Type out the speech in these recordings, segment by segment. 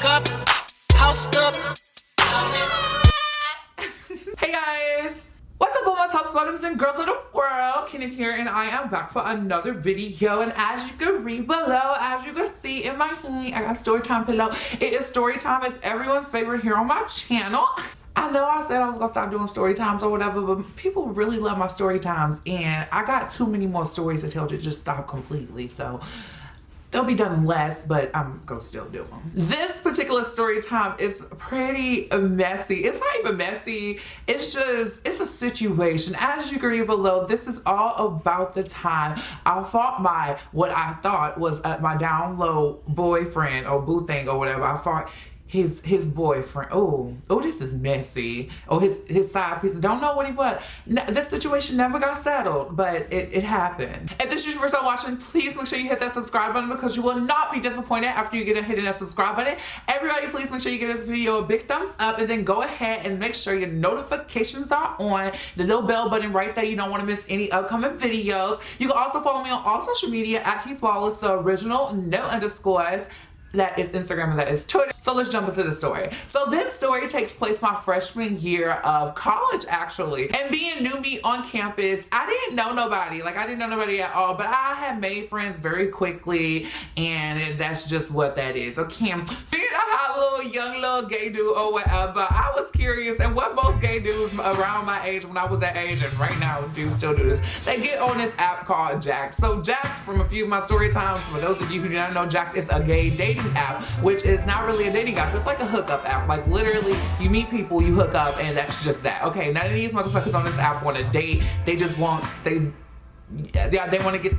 Stuck up, housed up. Hey guys! What's up all my tops, bottoms, and girls of the world? Kenneth here, and I am back for another video. And as you can read below, as you can see in my hand, I got story time below. It is story time. It's everyone's favorite here on my channel. I know I said I was gonna stop doing story times or whatever, but people really love my story times, and I got too many more stories to tell to just stop completely. So they'll be done less, but I'm gonna still do them. This particular story time is pretty messy. It's not even messy. It's a situation. As you can read below, this is all about the time I fought what I thought was my down low boyfriend or boo thing or whatever. I fought his boyfriend. Oh, this is messy. Oh, his side piece. Don't know what he was. This situation never got settled, but it happened. If this is your first time watching, please make sure you hit that subscribe button because you will not be disappointed after you get a hitting that subscribe button. Everybody, please make sure you give this video a big thumbs up, and then go ahead and make sure your notifications are on. The little bell button right there. You don't want to miss any upcoming videos. You can also follow me on all social media at HeFlawless, the original, no underscores. That is Instagram and that is Twitter. So let's jump into the story. So this story takes place my freshman year of college, actually. And being new me on campus, I didn't know nobody. Like, I didn't know nobody at all, but I had made friends very quickly, and that's just what that is. Okay, being a hot young gay dude or whatever, I was curious, and what most gay dudes around my age, when I was that age, and right now dudes still do this, they get on this app called Jack'd. So Jack'd, from a few of my story times, for those of you who do not know, Jack'd is a gay dating app, which is not really a dating app. It's like a hookup app. Like, literally, you meet people, you hook up, and that's just that. Okay, none of these motherfuckers on this app want to date. They just want, they want to get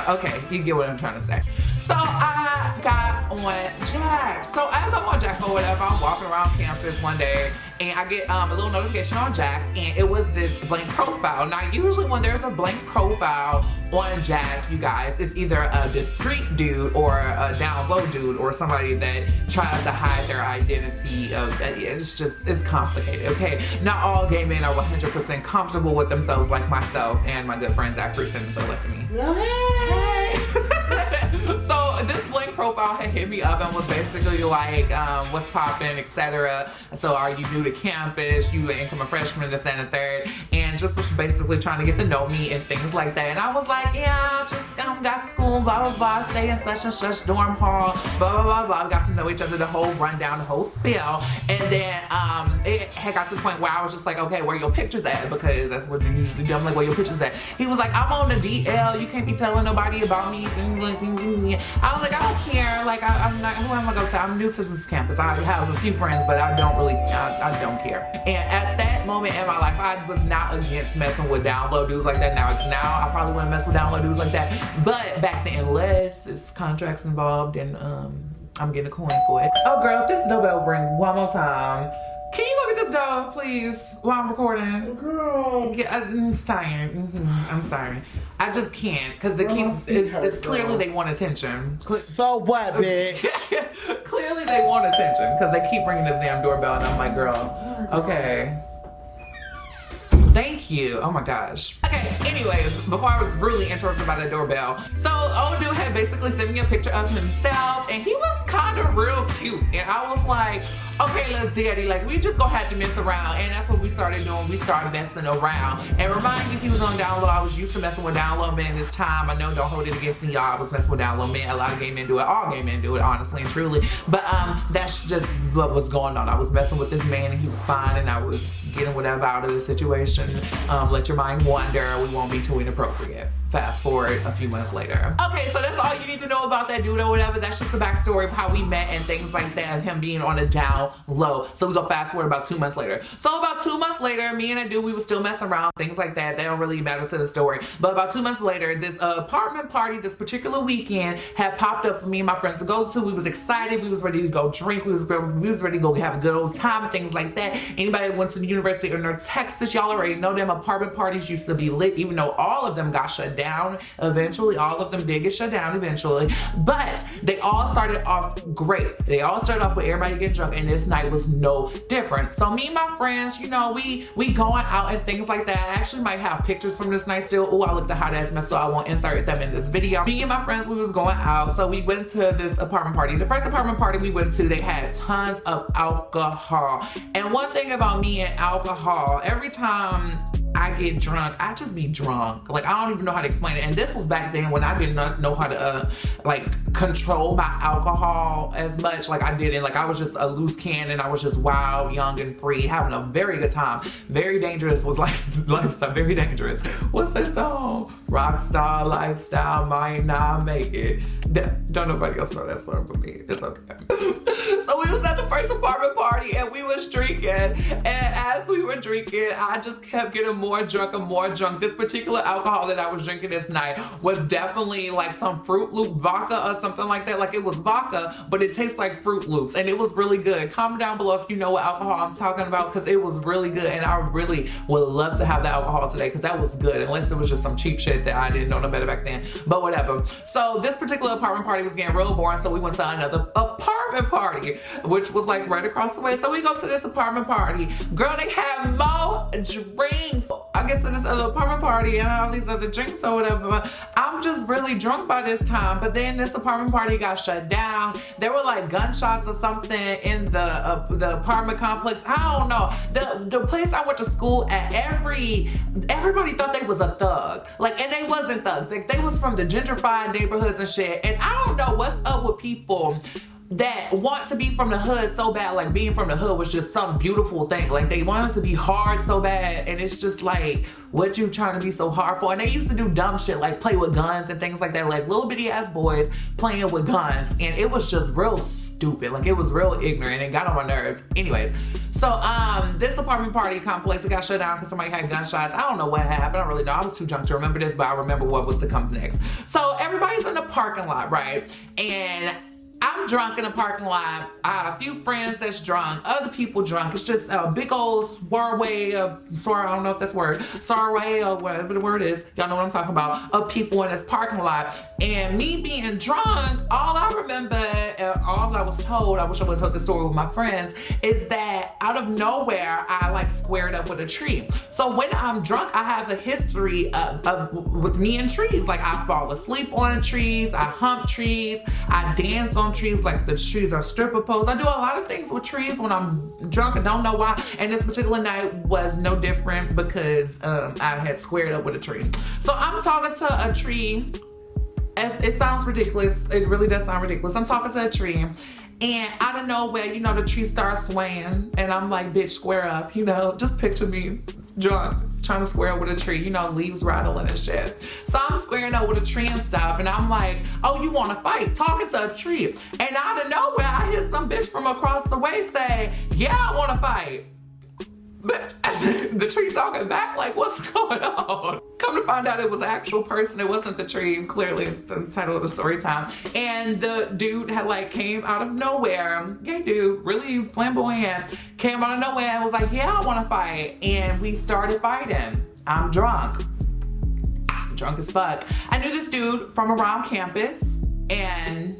okay, you get what I'm trying to say. So I got on Jack'd. So as I'm on Jack'd or whatever, I'm walking around campus one day, and I get a little notification on Jack'd, and it was this blank profile. Now, usually when there's a blank profile on Jack'd, you guys, it's either a discreet dude or a down low dude or somebody that tries to hide their identity. It's complicated, okay? Not all gay men are 100% comfortable with themselves, like myself and my good friend Zachary sitting so left to me. Hey. So this blank profile had hit me up and was basically like, what's poppin', etc. So are you new to campus? You an incoming freshman, this and the third, and just was basically trying to get to know me and things like that. And I was like, yeah, just got to school, blah blah blah, stay in such and such dorm hall, blah blah blah blah. We got to know each other, the whole rundown, the whole spiel, and then it had got to the point where I was just like, okay, where your pictures at? Because that's what you usually do. I'm like, where your pictures at? He was like, I'm on the DL. You can't be telling nobody about me. I was like, I don't care. Like, I'm not. Who am I gonna tell? I'm new to this campus. I have a few friends, but I don't really. I don't care. And at that moment in my life, I was not against messing with down low dudes like that. Now I probably wouldn't mess with down low dudes like that. But back then, unless it's contracts involved, and I'm getting a coin for it. Oh, girl, if this doorbell ring one more time. Can you look at this dog, please, while I'm recording? Girl. Yeah, it's tired. I'm sorry. I just can't, because the kids is clearly they want attention. So what, bitch? Clearly they want attention, because they keep ringing this damn doorbell, and I'm like, girl, okay. Thank you. Oh my gosh. Okay, anyways, before I was really interrupted by the doorbell. So old dude had basically sent me a picture of himself, and he was kind of real cute. And I was like, okay, little daddy, like, we just gonna have to mess around. And that's what we started doing. We started messing around. And remind you, if he was on down low, I was used to messing with down low men this time. I know, don't hold it against me, y'all. I was messing with down low men. A lot of gay men do it. All gay men do it, honestly and truly. But that's just what was going on. I was messing with this man, and he was fine, and I was getting whatever out of the situation. Let your mind wander. We won't be too inappropriate. Fast forward a few months later. Okay, so that's all you need to know about that dude or whatever. That's just the backstory of how we met and things like that, him being on a down low. So we go fast forward about 2 months later. So about 2 months later, me and that dude, we were still messing around, things like that. They don't really matter to the story. But about 2 months later, this apartment party, this particular weekend, had popped up for me and my friends to go to. We was excited. We was ready to go drink. We was ready to go have a good old time and things like that. Anybody that went to the University of North Texas, y'all already know them apartment parties used to be lit, even though all of them got shut down. down eventually. All of them did get shut down eventually, but they all started off great. They all started off with everybody getting drunk, and this night was no different. So me and my friends, you know, we going out and things like that. I actually might have pictures from this night still. Oh, I looked a hot ass mess, so I won't insert them in this video. Me and my friends, we was going out, so we went to this apartment party. The first apartment party we went to, they had tons of alcohol. And one thing about me and alcohol, every time I get drunk, I just be drunk. Like, I don't even know how to explain it. And this was back then when I did not know how to like control my alcohol as much. Like, I didn't. Like, I was just a loose cannon. I was just wild, young, and free, having a very good time. Very dangerous was like lifestyle. Very dangerous. What's that song? Rockstar lifestyle might not make it. Don't nobody else know that song but me. It's okay. So we was at the first apartment party and we was drinking, and as we were drinking, I just kept getting more drunk and more drunk. This particular alcohol that I was drinking this night was definitely like some Fruit Loop vodka or something like that. Like, it was vodka, but it tastes like Fruit Loops, and it was really good. Comment down below if you know what alcohol I'm talking about, because it was really good, and I really would love to have the alcohol today because that was good, unless it was just some cheap shit that I didn't know no better back then, but whatever. So this particular apartment party was getting real boring, so we went to another apartment party, which was like right across the way. So we go to this apartment party. Girl, they have more drinks. I get to this other apartment party and all these other drinks or whatever. I'm just really drunk by this time. But then this apartment party got shut down. There were like gunshots or something in the apartment complex. I don't know. The place I went to school at, everybody thought they was a thug. Like, and they wasn't thugs. Like, they was from the gentrified neighborhoods and shit. And I don't know what's up with people that want to be from the hood so bad. Like, being from the hood was just some beautiful thing. Like, they wanted to be hard so bad, and it's just like, what you trying to be so hard for? And they used to do dumb shit like play with guns and things like that, like little bitty ass boys playing with guns, and it was just real stupid. Like, it was real ignorant and got on my nerves. Anyways, so this apartment party complex, it got shut down because somebody had gunshots. I don't know what happened. I don't really know. I was too drunk to remember this, but I remember what was to come next. So everybody's in the parking lot, right? And I'm drunk in a parking lot. I have a few friends that's drunk, other people drunk. It's just a big old swirlway of, I don't know if that's a word, swirlway or whatever the word is. Y'all know what I'm talking about, of people in this parking lot. And me being drunk, all I remember, all I was told, I wish I would have told this story with my friends, is that out of nowhere, I like squared up with a tree. So when I'm drunk, I have a history with me and trees. Like, I fall asleep on trees, I hump trees, I dance on trees, like the trees are stripper pose. I do a lot of things with trees when I'm drunk and don't know why. And this particular night was no different because I had squared up with a tree. So I'm talking to a tree. It sounds ridiculous. It really does sound ridiculous. I'm talking to a tree, and out of nowhere, you know, the tree starts swaying, and I'm like, bitch, square up, you know, just picture me drunk, trying to square up with a tree, you know, leaves rattling and shit. So I'm squaring up with a tree and stuff, and I'm like, oh, you want to fight? Talking to a tree. And out of nowhere, I hear some bitch from across the way say, yeah, I want to fight. But the tree talking back like, what's going on? Come to find out it was an actual person. It wasn't the tree, clearly the title of the story time. And the dude had like came out of nowhere, gay dude, really flamboyant, came out of nowhere and was like, yeah, I want to fight. And we started fighting. I'm drunk as fuck. I knew this dude from around campus, and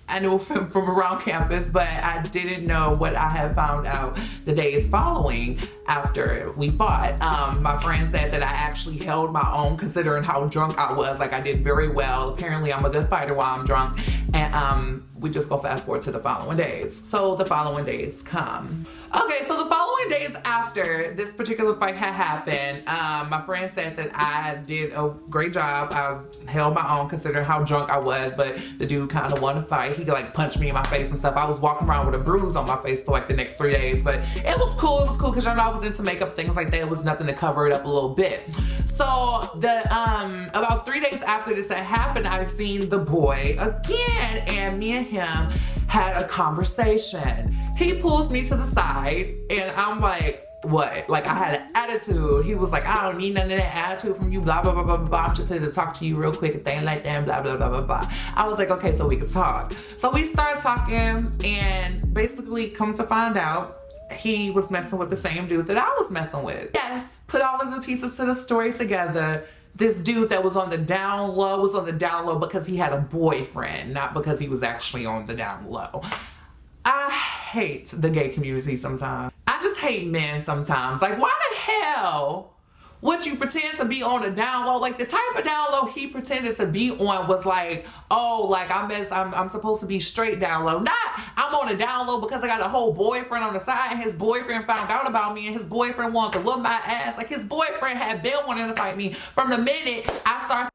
I knew him from around campus, but I didn't know what I had found out the days following after we fought. My friend said that I actually held my own considering how drunk I was. Like, I did very well. Apparently, I'm a good fighter while I'm drunk. And we just go fast forward to the following days. So the following days come. Okay, so the following days after this particular fight had happened, my friend said that I did a great job. I held my own considering how drunk I was, but the dude kind of wanted to fight. He like punched me in my face and stuff. I was walking around with a bruise on my face for like the next 3 days, but it was cool. It was cool because y'all know I was into makeup, things like that. It was nothing to cover it up a little bit. So the about 3 days after this had happened, I've seen the boy again, and me and him had a conversation. He pulls me to the side, and I'm like, what? Like, I had an attitude. He was like, I don't need none of that attitude from you, blah, blah, blah, blah, blah. I'm just here to talk to you real quick and things like that, and blah, blah, blah, blah, blah. I was like, okay, so we could talk. So we started talking, and basically come to find out, he was messing with the same dude that I was messing with. Yes, put all of the pieces to the story together. this dude that was on the down low because he had a boyfriend, not because he was actually on the down low. I hate the gay community sometimes. I just hate men sometimes. Like, why the hell would you pretend to be on a down low? Like, the type of down low he pretended to be on was like, oh, like I'm supposed to be straight down low. Not I'm on a down low because I got a whole boyfriend on the side and his boyfriend found out about me and his boyfriend wanted to look my ass. Like, his boyfriend had been wanting to fight me from the minute I started.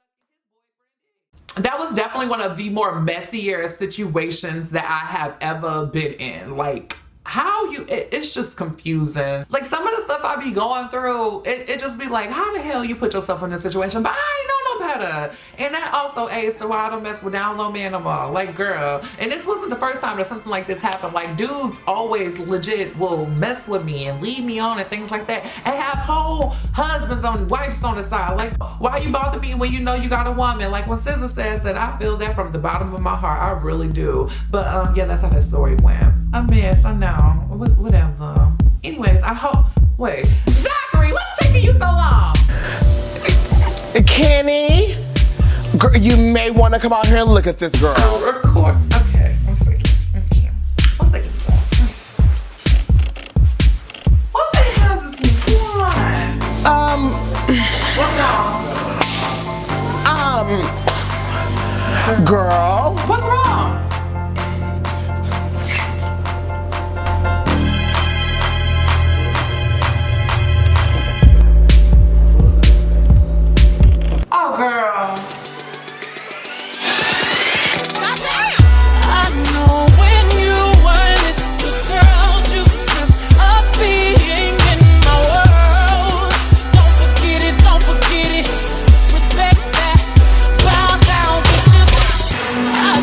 That was definitely one of the more messier situations that I have ever been in. Like, it's just confusing. Like, some of the stuff I be going through, it just be like, how the hell you put yourself in this situation? But I ain't know no better. And that also aids to why I don't mess with down low men no more. Like, girl. And this wasn't the first time that something like this happened. Like, dudes always legit will mess with me and lead me on and things like that. And have whole husbands and wives on the side. Like, why you bother me when you know you got a woman? Like, when SZA says that, I feel that from the bottom of my heart. I really do. But, yeah, that's how that story went. A mess, I know. Whatever. Anyways, wait. Zachary, what's taking you so long? Kenny, you may want to come out here and look at this girl. Oh, record. Okay, one second. Okay. One second. What the hell does he want? What's wrong? Girl. What's wrong?